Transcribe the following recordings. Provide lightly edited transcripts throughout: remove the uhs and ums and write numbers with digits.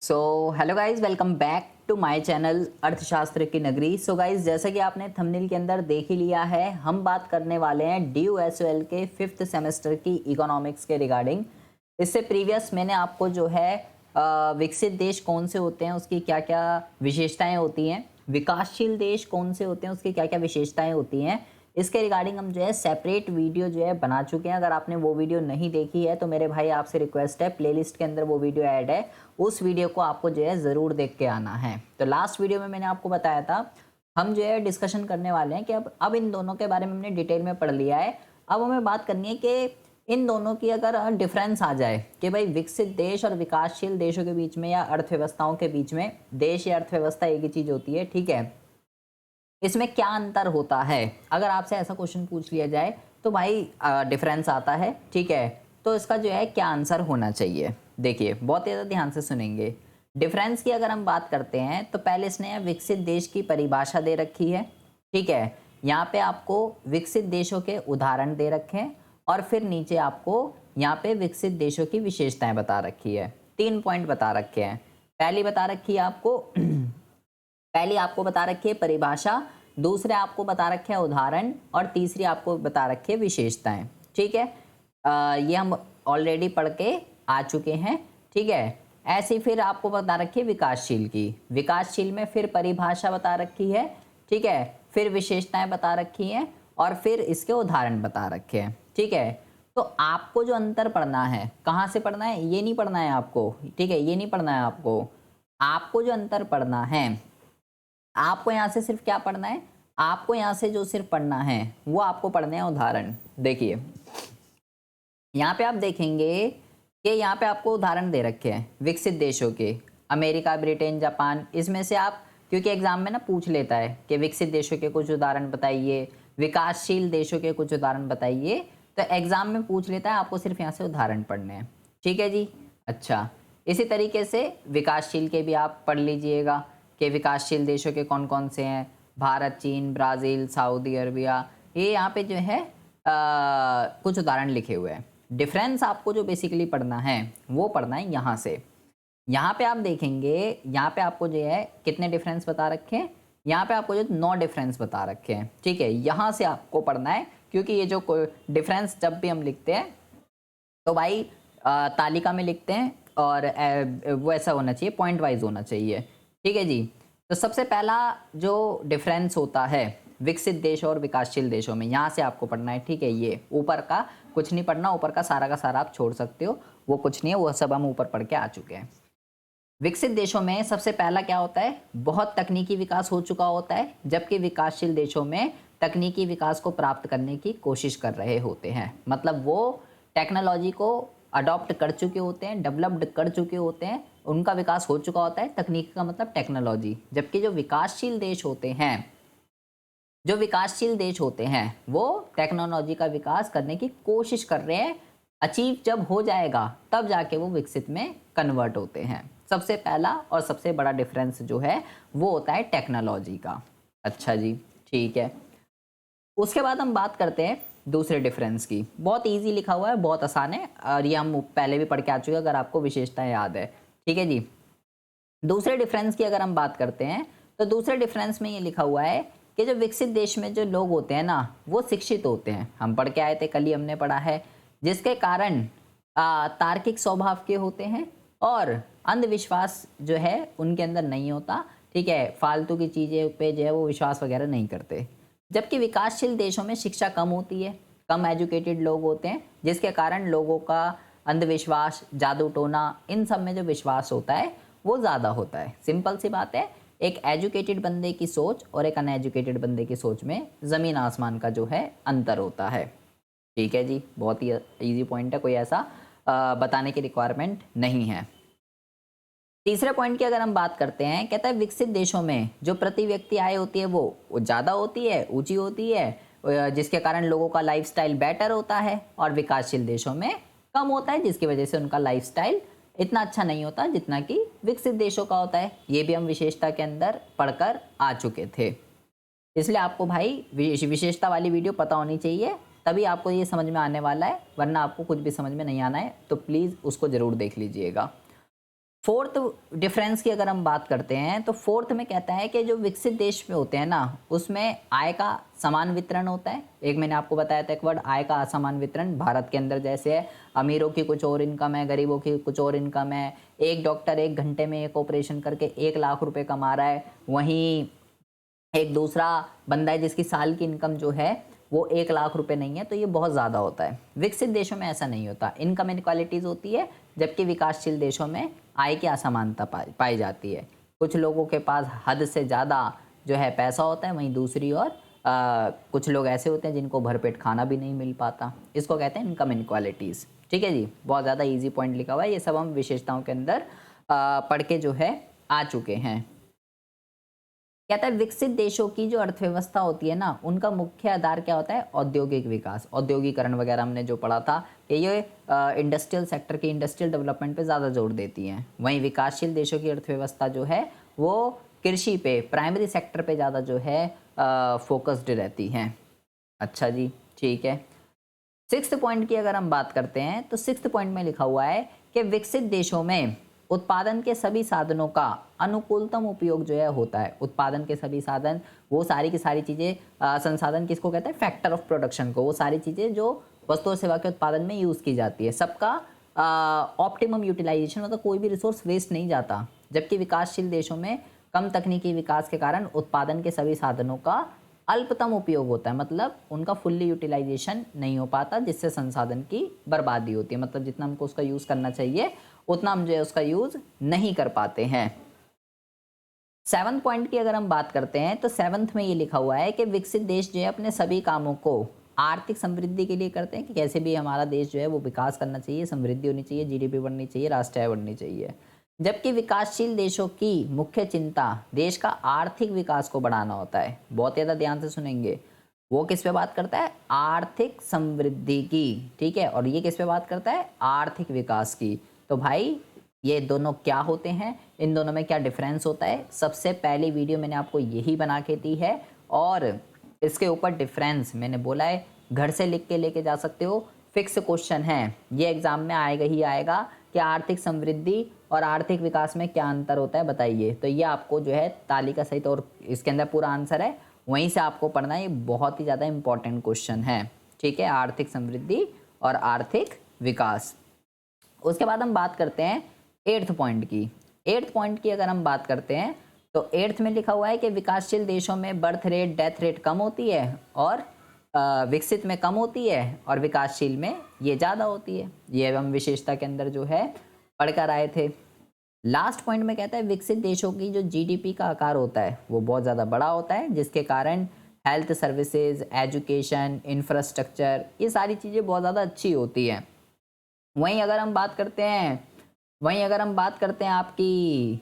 So hello guys, welcome back to my channel अर्थशास्त्र की नगरी। सो गाइज, जैसा कि आपने थंबनेल के अंदर देख ही लिया है, हम बात करने वाले हैं DUSOL के 5th सेमेस्टर की इकोनॉमिक्स के रिगार्डिंग। इससे प्रीवियस मैंने आपको जो है विकसित देश कौन से होते हैं, उसकी क्या क्या विशेषताएं होती हैं, विकासशील देश कौन से होते हैं, उसकी क्या क्या विशेषताएं होती हैं, इसके रिगार्डिंग हम जो है सेपरेट वीडियो जो है बना चुके हैं। अगर आपने वो वीडियो नहीं देखी है तो मेरे भाई आपसे रिक्वेस्ट है, प्लेलिस्ट के अंदर वो वीडियो ऐड है, उस वीडियो को आपको जो है ज़रूर देख के आना है। तो लास्ट वीडियो में मैंने आपको बताया था हम जो है डिस्कशन करने वाले हैं कि अब इन दोनों के बारे में हमने डिटेल में पढ़ लिया है। अब हमें बात करनी है कि इन दोनों की अगर डिफरेंस आ जाए कि भाई विकसित देश और विकासशील देशों के बीच में या अर्थव्यवस्थाओं के बीच में, देश या अर्थव्यवस्था एक ही चीज़ होती है, ठीक है, इसमें क्या अंतर होता है, अगर आपसे ऐसा क्वेश्चन पूछ लिया जाए तो भाई डिफरेंस आता है, ठीक है, तो इसका जो है क्या आंसर होना चाहिए। देखिए बहुत ज़्यादा ध्यान से सुनेंगे। डिफरेंस की अगर हम बात करते हैं तो पहले इसने विकसित देश की परिभाषा दे रखी है, ठीक है, यहाँ पे आपको विकसित देशों के उदाहरण दे रखे हैं और फिर नीचे आपको यहाँ पे विकसित देशों की विशेषताएं बता रखी है। 3 पॉइंट बता रखे हैं। पहली बता रखी है आपको पहली आपको बता रखी है परिभाषा, दूसरे आपको बता रखे हैं उदाहरण और तीसरी आपको बता रखी है विशेषताएं, ठीक है। ये हम ऑलरेडी पढ़ के आ चुके हैं, ठीक है। ऐसे ही फिर आपको बता रखी है विकासशील की, विकासशील में फिर परिभाषा बता रखी है, ठीक है, फिर विशेषताएं बता रखी हैं और फिर इसके उदाहरण बता रखे हैं, ठीक है। तो आपको जो अंतर पढ़ना है, कहाँ से पढ़ना है, ये नहीं पढ़ना है आपको, ठीक है, ये नहीं पढ़ना है आपको। आपको जो अंतर पढ़ना है, आपको यहाँ से सिर्फ क्या पढ़ना है, आपको यहाँ से जो सिर्फ पढ़ना है वो आपको पढ़ने हैं उदाहरण। देखिए यहाँ पे आप देखेंगे कि यहाँ पे आपको उदाहरण दे रखे हैं विकसित देशों के, अमेरिका, ब्रिटेन, जापान, इसमें से आप, क्योंकि एग्जाम में ना पूछ लेता है कि विकसित देशों के कुछ उदाहरण बताइए, विकासशील देशों के कुछ उदाहरण बताइए, तो एग्जाम में पूछ लेता है, आपको सिर्फ यहाँ से उदाहरण पढ़ने हैं, ठीक है जी। अच्छा, इसी तरीके से विकासशील के भी आप पढ़ लीजिएगा कि विकासशील देशों के कौन कौन से हैं, भारत, चीन, ब्राज़ील, सऊदी अरबिया, ये यहाँ पे जो है कुछ उदाहरण लिखे हुए हैं। डिफरेंस आपको जो बेसिकली पढ़ना है वो पढ़ना है यहाँ से। यहाँ पे आप देखेंगे, यहाँ पे आपको जो है कितने डिफरेंस बता रखे हैं, यहाँ पे आपको जो 9 डिफरेंस बता रखे हैं, ठीक है। यहाँ से आपको पढ़ना है, क्योंकि ये जो डिफरेंस जब भी हम लिखते हैं तो भाई तालिका में लिखते हैं और वो ऐसा होना चाहिए, पॉइंट वाइज होना चाहिए, ठीक है जी। तो सबसे पहला जो डिफरेंस होता है विकसित देश और विकासशील देशों में, यहाँ से आपको पढ़ना है, ठीक है। ये ऊपर का कुछ नहीं पढ़ना, ऊपर का सारा आप छोड़ सकते हो, वो कुछ नहीं है, वो सब हम ऊपर पढ़ के आ चुके हैं। विकसित देशों में सबसे पहला क्या होता है, बहुत तकनीकी विकास हो चुका होता है, जबकि विकासशील देशों में तकनीकी विकास को प्राप्त करने की कोशिश कर रहे होते हैं। मतलब वो टेक्नोलॉजी को अडॉप्ट कर चुके होते हैं, डेवलप्ड कर चुके होते हैं, उनका विकास हो चुका होता है। तकनीक का मतलब टेक्नोलॉजी। जबकि जो विकासशील देश होते हैं, जो विकासशील देश होते हैं वो टेक्नोलॉजी का विकास करने की कोशिश कर रहे हैं। अचीव जब हो जाएगा तब जाके वो विकसित में कन्वर्ट होते हैं। सबसे पहला और सबसे बड़ा डिफरेंस जो है वो होता है टेक्नोलॉजी का। अच्छा जी, ठीक है। उसके बाद हम बात करते हैं दूसरे डिफरेंस की। बहुत इजी लिखा हुआ है, बहुत आसान है और ये हम पहले भी पढ़ के आ चुके हैं, अगर आपको विशेषताएं याद है, ठीक है जी। दूसरे डिफरेंस की अगर हम बात करते हैं तो दूसरे डिफरेंस में ये लिखा हुआ है कि जो विकसित देश में जो लोग होते हैं ना वो शिक्षित होते हैं। हम पढ़ के आए थे, कल ही हमने पढ़ा है, जिसके कारण तार्किक स्वभाव के होते हैं और अंधविश्वास जो है उनके अंदर नहीं होता, ठीक है। फालतू की चीज़ें पे जो है वो विश्वास वगैरह नहीं करते। जबकि विकासशील देशों में शिक्षा कम होती है, कम एजुकेटेड लोग होते हैं, जिसके कारण लोगों का अंधविश्वास, जादू टोना, इन सब में जो विश्वास होता है वो ज़्यादा होता है। सिंपल सी बात है, एक एजुकेटेड बंदे की सोच और एक अनएजुकेटेड बंदे की सोच में ज़मीन आसमान का जो है अंतर होता है, ठीक है जी। बहुत ही इजी पॉइंट है, कोई ऐसा बताने की रिक्वायरमेंट नहीं है। तीसरे पॉइंट की अगर हम बात करते हैं, कहता है विकसित देशों में जो प्रति व्यक्ति आय होती है वो ज़्यादा होती है, ऊंची होती है, जिसके कारण लोगों का लाइफस्टाइल बेटर होता है, और विकासशील देशों में कम होता है, जिसकी वजह से उनका लाइफस्टाइल इतना अच्छा नहीं होता जितना कि विकसित देशों का होता है। ये भी हम विशेषता के अंदर पढ़कर आ चुके थे, इसलिए आपको भाई विशेषता वाली वीडियो पता होनी चाहिए, तभी आपको ये समझ में आने वाला है, वरना आपको कुछ भी समझ में नहीं आना है। तो प्लीज़ उसको ज़रूर देख लीजिएगा। फोर्थ डिफरेंस की अगर हम बात करते हैं तो फोर्थ में कहता है कि जो विकसित देश में होते हैं ना उसमें आय का समान वितरण होता है। एक मैंने आपको बताया था एक वर्ड आय का असमान वितरण, भारत के अंदर जैसे है अमीरों की कुछ और इनकम है, गरीबों की कुछ और इनकम है। एक डॉक्टर 1 घंटे में एक ऑपरेशन करके 1 लाख रुपए कमा रहा है, वहीं एक दूसरा बंदा है जिसकी साल की इनकम जो है वो 1 लाख रुपए नहीं है, तो ये बहुत ज़्यादा होता है। विकसित देशों में ऐसा नहीं होता, इनकम इनक्वालिटीज़ होती है, जबकि विकासशील देशों में आय की असमानता पाई जाती है। कुछ लोगों के पास हद से ज़्यादा जो है पैसा होता है, वहीं दूसरी ओर कुछ लोग ऐसे होते हैं जिनको भरपेट खाना भी नहीं मिल पाता। इसको कहते हैं इनकम इनक्वालिटीज़। ठीक है जी, बहुत ज़्यादा ईजी पॉइंट लिखा हुआ है, ये सब हम विशेषताओं के अंदर पढ़ के जो है आ चुके हैं। कहता है विकसित देशों की जो अर्थव्यवस्था होती है ना उनका मुख्य आधार क्या होता है, औद्योगिक विकास, औद्योगिकरण वगैरह हमने जो पढ़ा था कि ये इंडस्ट्रियल सेक्टर की इंडस्ट्रियल डेवलपमेंट पे ज़्यादा जोर देती हैं। वहीं विकासशील देशों की अर्थव्यवस्था जो है वो कृषि पे, प्राइमरी सेक्टर पे ज़्यादा जो है फोकस्ड रहती हैं। अच्छा जी, ठीक है। सिक्स्थ पॉइंट की अगर हम बात करते हैं तो सिक्स्थ पॉइंट में लिखा हुआ है कि विकसित देशों में उत्पादन के सभी साधनों का अनुकूलतम उपयोग जो है होता है। उत्पादन के सभी साधन, वो सारी की सारी चीज़ें, संसाधन किसको कहते हैं, फैक्टर ऑफ प्रोडक्शन को, वो सारी चीज़ें जो वस्तु और सेवा के उत्पादन में यूज़ की जाती है, सबका ऑप्टिमम यूटिलाइजेशन, मतलब कोई भी रिसोर्स वेस्ट नहीं जाता। जबकि विकासशील देशों में कम तकनीकी विकास के कारण उत्पादन के सभी साधनों का अल्पतम उपयोग होता है, मतलब उनका फुल्ली यूटिलाइजेशन नहीं हो पाता, जिससे संसाधन की बर्बादी होती है। मतलब जितना हमको उसका यूज़ करना चाहिए उतना हम जो है उसका यूज़ नहीं कर पाते हैं। सेवंथ पॉइंट की अगर हम बात करते हैं तो सेवंथ में ये लिखा हुआ है कि विकसित देश जो है अपने सभी कामों को आर्थिक समृद्धि के लिए करते हैं, कि कैसे भी हमारा देश जो है वो विकास करना चाहिए, समृद्धि होनी चाहिए, जीडीपी बढ़नी चाहिए, राष्ट्रीय आय बढ़नी चाहिए। जबकि विकासशील देशों की मुख्य चिंता देश का आर्थिक विकास को बढ़ाना होता है। बहुत ज़्यादा ध्यान से सुनेंगे, वो किस पे बात करता है, आर्थिक समृद्धि की, ठीक है, और ये किस पे बात करता है, आर्थिक विकास की। तो भाई ये दोनों क्या होते हैं, इन दोनों में क्या डिफरेंस होता है, सबसे पहली वीडियो मैंने आपको यही बना के दी है, और इसके ऊपर डिफरेंस मैंने बोला है घर से लिख के लेके जा सकते हो। फिक्स क्वेश्चन है, ये एग्जाम में आएगा ही आएगा कि आर्थिक समृद्धि और आर्थिक विकास में क्या अंतर होता है बताइए। तो ये आपको जो है तालिका सहित, और इसके अंदर पूरा आंसर है, वहीं से आपको पढ़ना है। ये बहुत ही ज़्यादा इंपॉर्टेंट क्वेश्चन है, ठीक है, आर्थिक समृद्धि और आर्थिक विकास। उसके बाद हम बात करते हैं एट्थ पॉइंट की। एट्थ पॉइंट की अगर हम बात करते हैं तो एट्थ में लिखा हुआ है कि विकासशील देशों में बर्थ रेट, डेथ रेट कम होती है, और विकसित में कम होती है, और विकासशील में ये ज़्यादा होती है। ये हम विशेषता के अंदर जो है पढ़कर आए थे। लास्ट पॉइंट में कहता है विकसित देशों की जो जीडीपी का आकार होता है वो बहुत ज़्यादा बड़ा होता है, जिसके कारण हेल्थ सर्विसेज, एजुकेशन, इंफ्रास्ट्रक्चर, ये सारी चीज़ें बहुत ज़्यादा अच्छी होती हैं। वहीं अगर हम बात करते हैं आपकी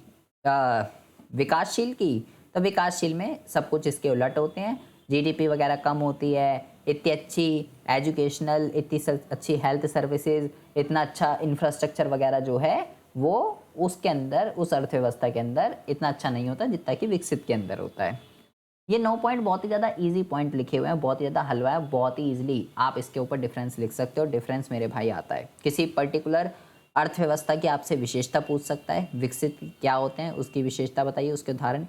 विकासशील की, तो विकासशील में सब कुछ इसके उलट होते हैं। जीडीपी वगैरह कम होती है, इतनी अच्छी एजुकेशनल, इतनी अच्छी हेल्थ सर्विसेज, इतना अच्छा इंफ्रास्ट्रक्चर वगैरह जो है वो उसके अंदर, उस अर्थव्यवस्था के अंदर इतना अच्छा नहीं होता जितना कि विकसित के अंदर होता है। ये 9 पॉइंट बहुत ही ज़्यादा इजी पॉइंट लिखे हुए हैं, बहुत ही ज़्यादा हलवा है, बहुत ही इजीली आप इसके ऊपर डिफरेंस लिख सकते हो। डिफरेंस मेरे भाई आता है, किसी पर्टिकुलर अर्थव्यवस्था की आपसे विशेषता पूछ सकता है, विकसित क्या होते हैं उसकी विशेषता बताइए, उसके उदाहरण,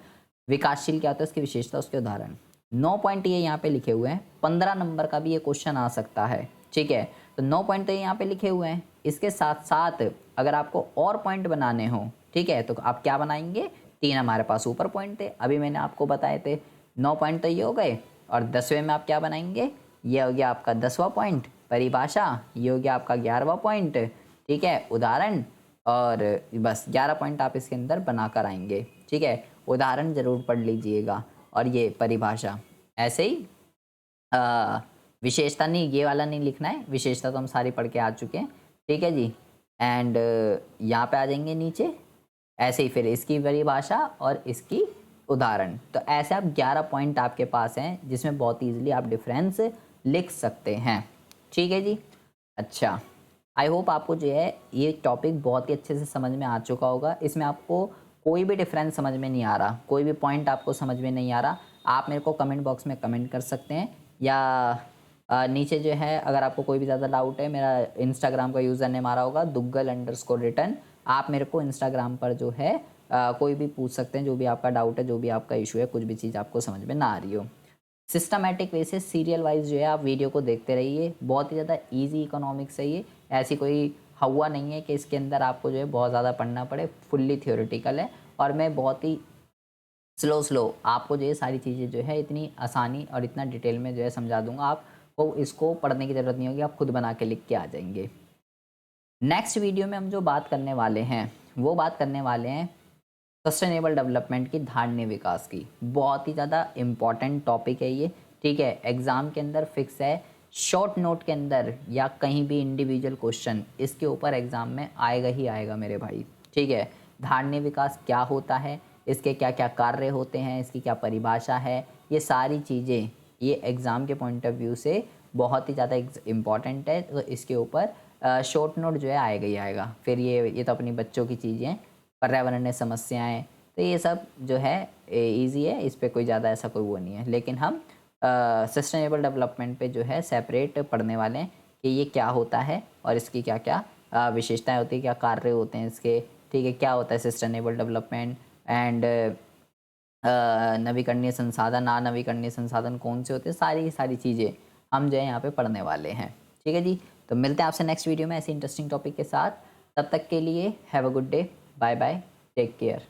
विकासशील क्या होता है उसकी विशेषता, उसके उदाहरण। 9 पॉइंट ये यहाँ पे लिखे हुए हैं, 15 नंबर का भी ये क्वेश्चन आ सकता है, ठीक है। तो 9 पॉइंट तो यहाँ पे लिखे हुए हैं, इसके साथ साथ अगर आपको और पॉइंट बनाने हो, ठीक है, तो आप क्या बनाएंगे, 3 हमारे पास ऊपर पॉइंट थे, अभी मैंने आपको बताए थे। 9 पॉइंट तो ये हो गए, और 10वें में आप क्या बनाएंगे, ये हो गया आपका 10वां पॉइंट, परिभाषा, ये हो गया आपका 11वां पॉइंट, ठीक है, उदाहरण, और बस 11 पॉइंट आप इसके अंदर बनाकर आएंगे, ठीक है। उदाहरण ज़रूर पढ़ लीजिएगा, और ये परिभाषा ऐसे ही। विशेषता नहीं, ये वाला नहीं लिखना है, विशेषता तो हम सारी पढ़ के आ चुके हैं, ठीक है जी। एंड यहाँ पे आ जाएंगे नीचे, ऐसे ही फिर इसकी परिभाषा और इसकी उदाहरण। तो ऐसे आप 11 पॉइंट आपके पास हैं जिसमें बहुत ईजिली आप डिफरेंस लिख सकते हैं, ठीक है जी। अच्छा, आई होप आपको जो है ये टॉपिक बहुत ही अच्छे से समझ में आ चुका होगा। इसमें आपको कोई भी डिफरेंस समझ में नहीं आ रहा, कोई भी पॉइंट आपको समझ में नहीं आ रहा, आप मेरे को कमेंट बॉक्स में कमेंट कर सकते हैं, या नीचे जो है अगर आपको कोई भी ज़्यादा डाउट है, मेरा इंस्टाग्राम का यूज़र नेम आ रहा होगा, दुग्गल_रिटर्न, आप मेरे को इंस्टाग्राम पर जो है कोई भी पूछ सकते हैं, जो भी आपका डाउट है, जो भी आपका इशू है, कुछ भी चीज़ आपको समझ में ना आ रही हो। सिस्टमैटिक वे से सीरियल वाइज जो है आप वीडियो को देखते रहिए। बहुत ही ज़्यादा ईजी इकोनॉमिक्स है ये, ऐसी कोई हवा नहीं है कि इसके अंदर आपको जो है बहुत ज़्यादा पढ़ना पड़े। फुल्ली थियोरेटिकल है और मैं बहुत ही स्लो आपको जो ये सारी चीज़ें जो है इतनी आसानी और इतना डिटेल में जो है समझा दूंगा। आपको इसको पढ़ने की ज़रूरत नहीं होगी, आप खुद बना के लिख के आ जाएंगे। नेक्स्ट वीडियो में हम जो बात करने वाले हैं वो बात करने वाले हैं सस्टेनेबल डेवलपमेंट की धारणीय विकास की। बहुत ही ज़्यादा इम्पॉर्टेंट टॉपिक है ये, ठीक है। एग्ज़ाम के अंदर फिक्स है, शॉर्ट नोट के अंदर या कहीं भी इंडिविजुअल क्वेश्चन इसके ऊपर एग्ज़ाम में आएगा ही आएगा मेरे भाई, ठीक है। धारणीय विकास क्या होता है, इसके क्या क्या कार्य होते हैं, इसकी क्या परिभाषा है, ये सारी चीज़ें ये एग्ज़ाम के पॉइंट ऑफ व्यू से बहुत ही ज़्यादा इम्पॉर्टेंट है। तो इसके ऊपर शॉर्ट नोट जो है आएगा ही आएगा। फिर ये तो अपनी बच्चों की चीज़ें, पर्यावरणीय समस्याएं, तो ये सब जो है इजी है, इस पे कोई ज़्यादा ऐसा कोई वो नहीं है। लेकिन हम सस्टेनेबल डेवलपमेंट पे जो है सेपरेट पढ़ने वाले हैं कि ये क्या होता है और इसकी क्या क्या विशेषताएं होती है, क्या कार्य होते हैं इसके, ठीक है। क्या होता है सस्टेनेबल डेवलपमेंट एंड नवीकरणीय संसाधन, अनवीकरणीय संसाधन कौन से होते हैं, सारी सारी चीज़ें हम जो है यहाँ पे पढ़ने वाले हैं, ठीक है जी। तो मिलते हैं आपसे नेक्स्ट वीडियो में ऐसे इंटरेस्टिंग टॉपिक के साथ। तब तक के लिए have a good day, bye bye, take care.